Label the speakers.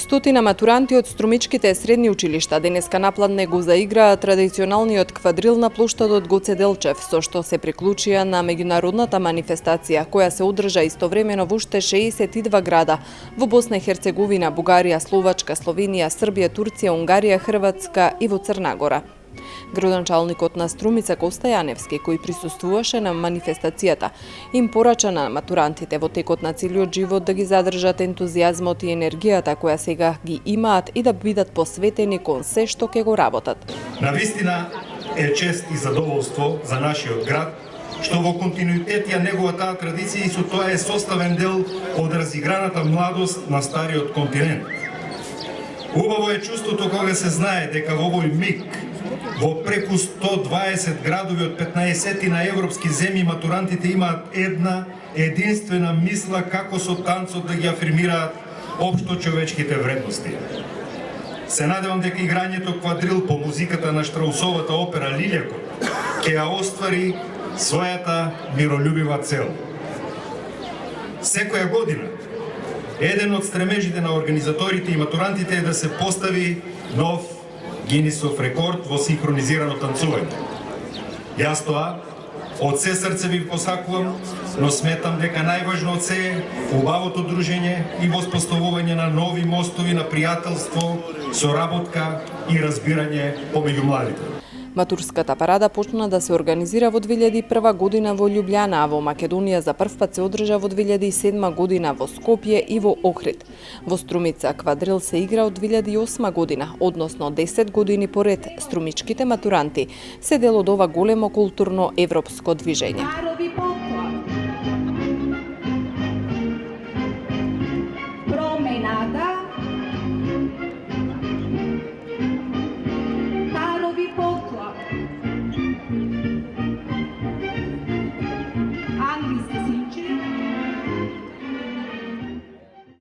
Speaker 1: Стотина матуранти од струмичките средни училишта денеска напладне го заиграа традиционалниот квадрил на плоштадот Гоце Делчев, со што се приклучија на меѓународната манифестација, која се одржа истовремено во уште 62 града во Босна и Херцеговина, Бугарија, Словачка, Словенија, Србија, Турција, Унгарија, Хрватска и во Црна Гора. Градоначалникот на Струмица Коста Јаневски, кој присуствуваше на манифестацијата, им порача на матурантите во текот на целиот живот да ги задржат ентузијазмот и енергијата која сега ги имаат и да бидат посветени кон се што ќе го работат.
Speaker 2: Навистина е чест и задоволство за нашиот град, што во континуитет ја негува таа традиција и со тоа е составен дел од разиграната младост на стариот континент. Убаво е чувството кога се знае дека во овој миг во преку 120 градови од 15 на европски земји матурантите имаат една единствена мисла како со танцот да ги афирмираат општо човечките вредности. Се надевам дека играњето квадрил по музиката на Штраусовата опера Лилјакот ќе ја оствари својата миролюбива цел. Секоја година еден од стремежите на организаторите и матурантите е да се постави нов Гинисов рекорд во синхронизирано танцување. Јас тоа од се срце ви посакувам, но сметам дека најважно од се е убавото дружење и воспоставување на нови мостови на пријателство, соработка и разбирање помеѓу младите.
Speaker 1: Матурската парада почна да се организира во 2001 година во Љубљана, а во Македонија за прв пат се одржа во 2007 година во Скопје и во Охрид. Во Струмица квадрил се игра од 2008 година, односно 10 години поред. Струмичките матуранти се дел од ова големо културно европско движење.